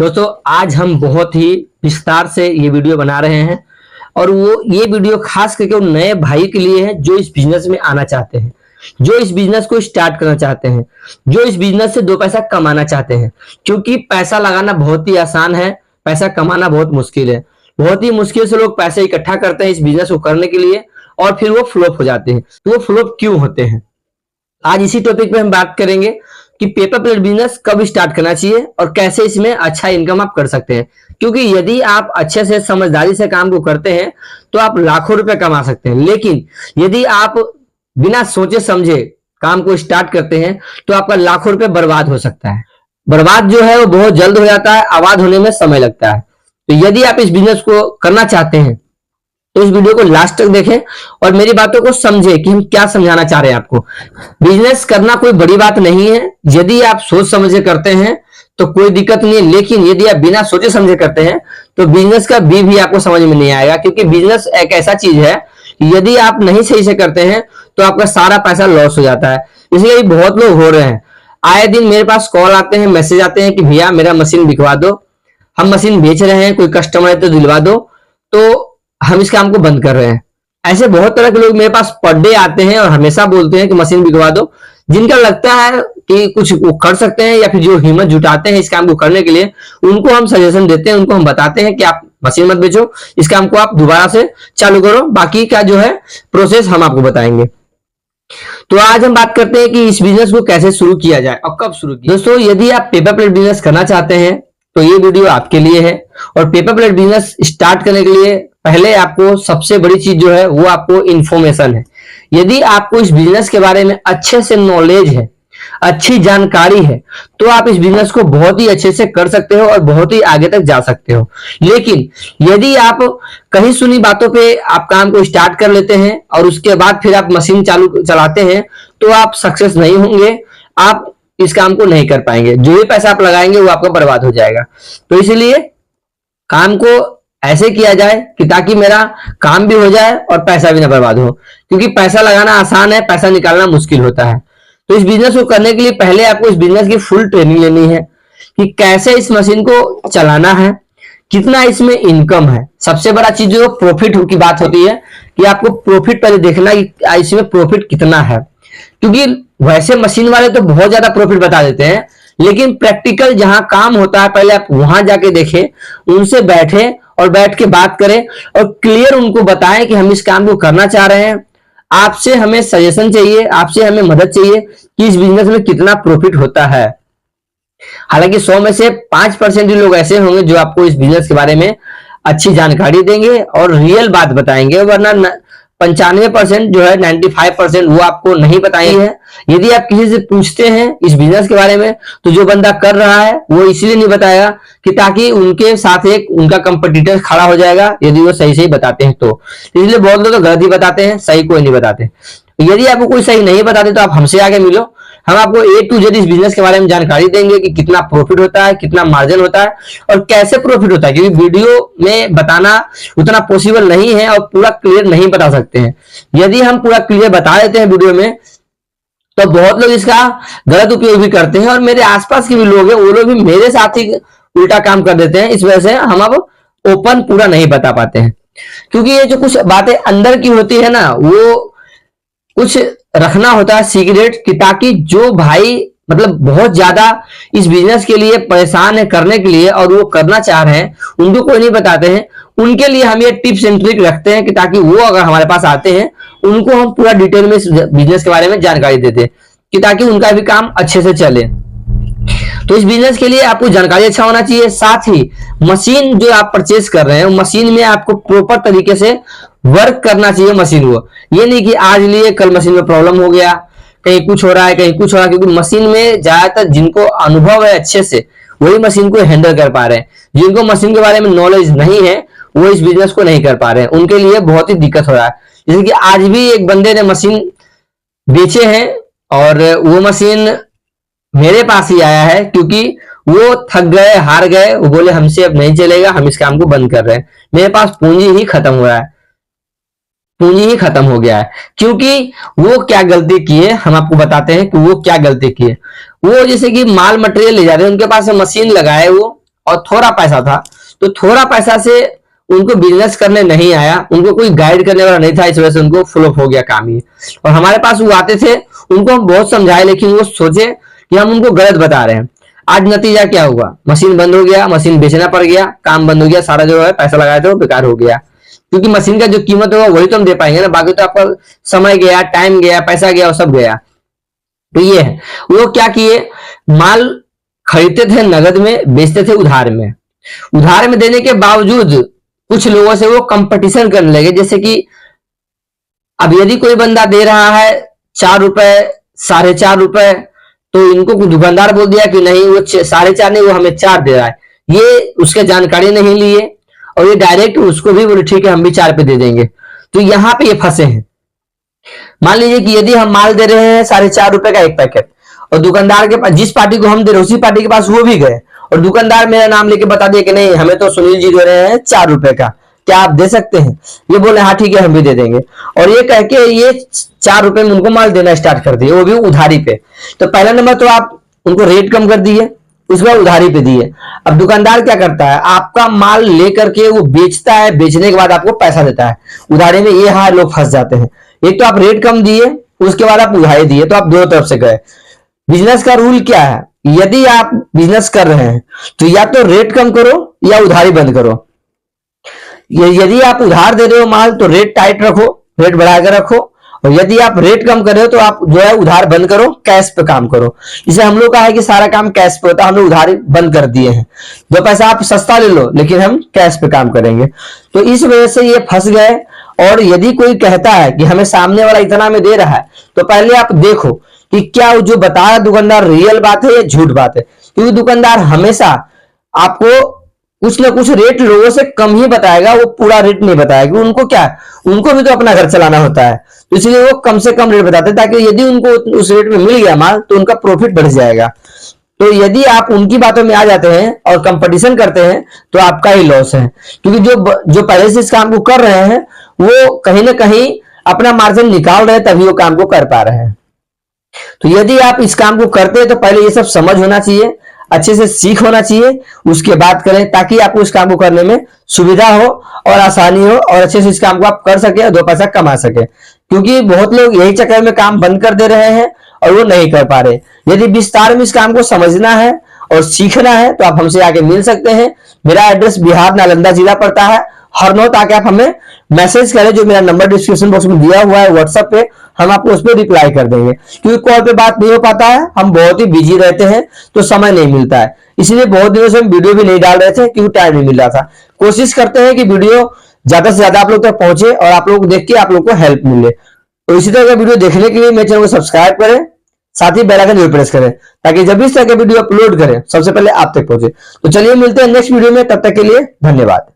दोस्तों आज हम बहुत ही विस्तार से ये वीडियो बना रहे हैं और ये वीडियो खास करके उन नए भाई के लिए है जो इस बिजनेस में आना चाहते हैं, जो इस बिजनेस को स्टार्ट करना चाहते हैं, जो इस बिजनेस से दो पैसा कमाना चाहते हैं। क्योंकि पैसा लगाना बहुत ही आसान है, पैसा कमाना बहुत मुश्किल है। बहुत ही मुश्किल से लोग पैसे इकट्ठा करते हैं इस बिजनेस को करने के लिए और फिर वो फ्लॉप हो जाते हैं। तो वो फ्लॉप क्यों होते हैं, आज इसी टॉपिक पे हम बात करेंगे कि पेपर प्लेट बिजनेस कब स्टार्ट करना चाहिए और कैसे इसमें अच्छा इनकम आप कर सकते हैं। क्योंकि यदि आप अच्छे से समझदारी से काम को करते हैं तो आप लाखों रुपए कमा सकते हैं, लेकिन यदि आप बिना सोचे समझे काम को स्टार्ट करते हैं तो आपका लाखों रुपए बर्बाद हो सकता है। बर्बाद जो है वो बहुत जल्द हो जाता है, आबाद होने में समय लगता है। तो यदि आप इस बिजनेस को करना चाहते हैं तो इस वीडियो को लास्ट तक देखें और मेरी बातों को समझें कि हम क्या समझाना चाह रहे हैं आपको। बिजनेस करना कोई बड़ी बात नहीं है, यदि आप सोच समझ करते हैं तो कोई दिक्कत नहीं है, लेकिन यदि आप बिना सोचे समझे करते हैं तो बिजनेस का भी आपको समझ में नहीं आएगा। क्योंकि बिजनेस एक ऐसा चीज है यदि आप नहीं सही से करते हैं तो आपका सारा पैसा लॉस हो जाता है। इसलिए बहुत लोग हो रहे हैं, आए दिन मेरे पास कॉल आते हैं, मैसेज आते हैं कि भैया मेरा मशीन बिकवा दो, हम मशीन बेच रहे हैं, कोई कस्टमर है तो दिलवा दो, तो हम इस काम को बंद कर रहे हैं। ऐसे बहुत तरह के लोग मेरे पास पर डे आते हैं और हमेशा बोलते हैं कि मशीन बिकवा दो। जिनका लगता है कि कुछ वो कर सकते हैं या फिर जो हिम्मत जुटाते हैं इस काम को करने के लिए, उनको हम सजेशन देते हैं, उनको हम बताते हैं कि आप मशीन मत बेचो, इस काम को आप दोबारा से चालू करो, बाकी का जो है प्रोसेस हम आपको बताएंगे। तो आज हम बात करते हैं कि इस बिजनेस को कैसे शुरू किया जाए और कब शुरू किया। दोस्तों यदि आप पेपर प्लेट बिजनेस करना चाहते हैं तो ये वीडियो आपके लिए है। और पेपर प्लेट बिजनेस स्टार्ट करने के लिए पहले आपको सबसे बड़ी चीज जो है वो आपको इंफॉर्मेशन है। यदि आपको इस बिजनेस के बारे में अच्छे से नॉलेज है, अच्छी जानकारी है, तो आप इस बिजनेस को बहुत ही अच्छे से कर सकते हो और बहुत ही आगे तक जा सकते हो। लेकिन यदि आप कहीं सुनी बातों पे आप काम को स्टार्ट कर लेते हैं और उसके बाद फिर आप मशीन चलाते हैं तो आप सक्सेस नहीं होंगे, आप इस काम को नहीं कर पाएंगे। जो भी पैसा आप लगाएंगे वो आपका बर्बाद हो जाएगा। तो इसलिए काम को ऐसे किया जाए कि ताकि मेरा काम भी हो जाए और पैसा भी ना बर्बाद हो। क्योंकि पैसा लगाना आसान है, पैसा निकालना मुश्किल होता है। तो इस बिजनेस को करने के लिए पहले आपको इस बिजनेस की फुल ट्रेनिंग लेनी है कि कैसे इस मशीन को चलाना है, कितना इसमें इनकम है। सबसे बड़ा चीज जो प्रॉफिट की बात होती है कि आपको प्रॉफिट पहले देखना कि इसमें प्रॉफिट कितना है। क्योंकि वैसे मशीन वाले तो बहुत ज्यादा प्रॉफिट बता देते हैं, लेकिन प्रैक्टिकल जहां काम होता है पहले आप वहां जाके देखें, उनसे बैठे और बैठ के बात करें और क्लियर उनको बताएं कि हम इस काम को करना चाह रहे हैं। आपसे हमें सजेशन चाहिए, आपसे हमें मदद चाहिए कि इस बिजनेस में कितना प्रॉफिट होता है। हालांकि 100 में से 5% ही लोग ऐसे होंगे जो आपको इस बिजनेस के बारे में अच्छी जानकारी देंगे और रियल बात बताएंगे, वरना 95% जो है 95% वो आपको नहीं बताएंगे। यदि आप किसी से पूछते हैं इस बिजनेस के बारे में तो जो बंदा कर रहा है वो इसलिए नहीं बताएगा कि ताकि उनके साथ एक उनका कंपटीटर खड़ा हो जाएगा यदि वो सही सही बताते हैं। तो इसलिए बहुत लोग तो गलत ही बताते हैं, सही कोई नहीं बताते। यदि आपको कोई सही नहीं बताते तो आप हमसे आगे मिलो, हम आपको A to Z इस बिजनेस के बारे में जानकारी देंगे कि कितना प्रॉफिट होता है, कितना मार्जिन होता है और कैसे प्रॉफिट होता है। क्योंकि वीडियो में बताना उतना पॉसिबल नहीं है और पूरा क्लियर नहीं बता सकते हैं। यदि हम पूरा क्लियर बता देते हैं वीडियो में तो बहुत लोग इसका गलत उपयोग भी करते हैं और मेरे आसपास के भी लोग हैं, वो लोग भी मेरे साथ ही उल्टा काम कर देते हैं। इस वजह से हम अब ओपन पूरा नहीं बता पाते हैं। क्योंकि ये जो कुछ बातें अंदर की होती है ना, वो कुछ रखना होता है सीक्रेट कि ताकि जो भाई मतलब बहुत ज्यादा इस बिजनेस के लिए परेशान है करने के लिए और वो करना चाह रहे हैं, उनको कोई नहीं बताते हैं। उनके लिए हम ये टिप्स एंड ट्रिक रखते हैं कि ताकि वो अगर हमारे पास आते हैं उनको हम पूरा डिटेल में इस बिजनेस के बारे में जानकारी देते हैं कि ताकि उनका भी काम अच्छे से चले। तो इस बिजनेस के लिए आपको जानकारी अच्छा होना चाहिए। साथ ही मशीन जो आप परचेज कर रहे हैं मशीन में आपको प्रॉपर तरीके से वर्क करना चाहिए मशीन को। ये नहीं कि आज लिए कल मशीन में प्रॉब्लम हो गया, कहीं कुछ हो रहा है कहीं कुछ हो रहा है। क्योंकि मशीन में ज्यादातर जिनको अनुभव है अच्छे से वही मशीन को हैंडल कर पा रहे हैं। जिनको मशीन के बारे में नॉलेज नहीं है वो इस बिजनेस को नहीं कर पा रहे हैं, उनके लिए बहुत ही दिक्कत हो रहा है। जैसे कि आज भी एक बंदे ने मशीन बेचे हैं और वो मशीन मेरे पास ही आया है क्योंकि वो थक गए, हार गए, वो बोले हमसे अब नहीं चलेगा, हम इस काम को बंद कर रहे हैं। मेरे पास पूंजी ही खत्म हो रहा है, पूंजी ही खत्म हो गया है। क्योंकि वो क्या गलती किए हम आपको बताते हैं कि वो क्या गलती किए। वो जैसे कि माल मटेरियल ले जा रहे हैं, उनके पास मशीन लगाए वो और थोड़ा पैसा था, तो थोड़ा पैसा से उनको बिजनेस करने नहीं आया, उनको कोई गाइड करने वाला नहीं था, इस वजह से उनको फ्लॉप हो गया काम ये। और हमारे पास वो आते थे, उनको हम बहुत समझाए, लेकिन वो सोचे कि हम उनको गलत बता रहे हैं। आज नतीजा क्या हुआ, मशीन बंद हो गया, मशीन बेचना पड़ गया, काम बंद हो गया, सारा जो है पैसा लगाया था वो बेकार हो गया। क्योंकि मशीन का जो कीमत होगा वही तो हम दे पाएंगे ना, बाकी तो आपका समय गया, टाइम गया, पैसा गया और सब गया। तो ये है, वो क्या किए, माल खरीदते थे नगद में, बेचते थे उधार में। उधार में देने के बावजूद कुछ लोगों से वो कंपटीशन करने लगे। जैसे कि अब यदि कोई बंदा दे रहा है 4 रुपए, 4.5 रुपए, तो इनको दुकानदार बोल दिया कि नहीं वो 4.5 नहीं, वो हमें 4 दे रहा है। ये उसके जानकारी नहीं लिए और ये डायरेक्ट उसको भी बोले ठीक है हम भी 4 पे दे देंगे। तो यहां पे ये फंसे हैं। मान लीजिए कि यदि हम माल दे रहे हैं 4.5 रुपए का एक पैकेट, और दुकानदार के पास, जिस पार्टी को हम दे रहे हैं उसी पार्टी के पास वो भी गए, और दुकानदार मेरा नाम लेके बता दिया कि नहीं हमें तो सुनील जी दे रहे हैं 4 रुपए का, क्या आप दे सकते हैं? ये बोले हाँ ठीक है हम भी दे देंगे, और ये कह के ये 4 रुपए में उनको माल देना स्टार्ट कर दिए, वो भी उधारी पे। तो पहला नंबर तो आप उनको रेट कम कर दिए, उसके बाद उधारी पे दिए। अब दुकानदार क्या करता है, आपका माल लेकर के वो बेचता है, बेचने के बाद आपको पैसा देता है। उधारी में ये हाँ लोग फंस जाते हैं, एक तो आप रेट कम दिए, उसके बाद आप उधारी दिए, तो आप दोनों तरफ से गए। बिजनेस का रूल क्या है, यदि आप बिजनेस कर रहे हैं तो या तो रेट कम करो या उधारी बंद करो। यदि आप उधार दे रहे हो माल तो रेट टाइट रखो, रेट बढ़ाकर रखो, और यदि आप रेट कम कर रहे हो तो आप जो है उधार बंद करो, कैश पे काम करो। जैसे हम लोग का है कि सारा काम कैश पे होता है, हम लोग उधारी बंद कर दिए हैं। जो पैसा आप सस्ता ले लो लेकिन हम कैश पे काम करेंगे। तो इस वजह से ये फंस गए। और यदि कोई कहता है कि हमें सामने वाला इतना में दे रहा है, तो पहले आप देखो कि क्या जो बता रहा दुकानदार रियल बात है या झूठ बात है। क्योंकि दुकानदार हमेशा आपको कुछ ना कुछ रेट लोगों से कम ही बताएगा, वो पूरा रेट नहीं बताएगा। उनको क्या, उनको भी तो अपना घर चलाना होता है, तो इसलिए वो कम से कम रेट बताते हैं, ताकि यदि उनको उस रेट में मिल गया माल तो उनका प्रॉफिट बढ़ जाएगा। तो यदि आप उनकी बातों में आ जाते हैं और कंपटीशन करते हैं तो आपका ही लॉस है। क्योंकि जो पहले से इस काम को कर रहे हैं वो कहीं ना कहीं अपना मार्जिन निकाल रहे हैं, तभी वो काम को कर पा रहे हैं। तो यदि आप इस काम को करते हैं तो पहले ये सब समझ होना चाहिए, अच्छे से सीख होना चाहिए, उसके बाद करें, ताकि आपको इस काम को करने में सुविधा हो और आसानी हो, और अच्छे से इस काम को आप कर सके और 2 पैसा कमा सके। क्योंकि बहुत लोग यही चक्कर में काम बंद कर दे रहे हैं और वो नहीं कर पा रहे। यदि विस्तार में इस काम को समझना है और सीखना है तो आप हमसे आके मिल सकते हैं। मेरा एड्रेस बिहार नालंदा जिला पड़ता है हरनौत। आके आप हमें मैसेज करें, जो मेरा नंबर डिस्क्रिप्शन बॉक्स में दिया हुआ है व्हाट्सएप पे, हम आपको उस पर रिप्लाई कर देंगे। क्योंकि कॉल पे बात नहीं हो पाता है, हम बहुत ही बिजी रहते हैं तो समय नहीं मिलता है, इसलिए बहुत दिनों से हम वीडियो भी नहीं डाल रहे थे क्योंकि टाइम नहीं मिल रहा था। कोशिश करते हैं कि वीडियो ज्यादा से ज्यादा आप लोग तक पहुंचे और आप लोग देख के आप लोग को हेल्प मिले। तो इसी तरह का वीडियो देखने के लिए मेरे चैनल को सब्सक्राइब करें, साथ ही बेल आइकन जरूर प्रेस करें, ताकि जब भी इस तरह के वीडियो अपलोड करें सबसे पहले आप तक पहुंचे। तो चलिए मिलते हैं नेक्स्ट वीडियो में, तब तक के लिए धन्यवाद।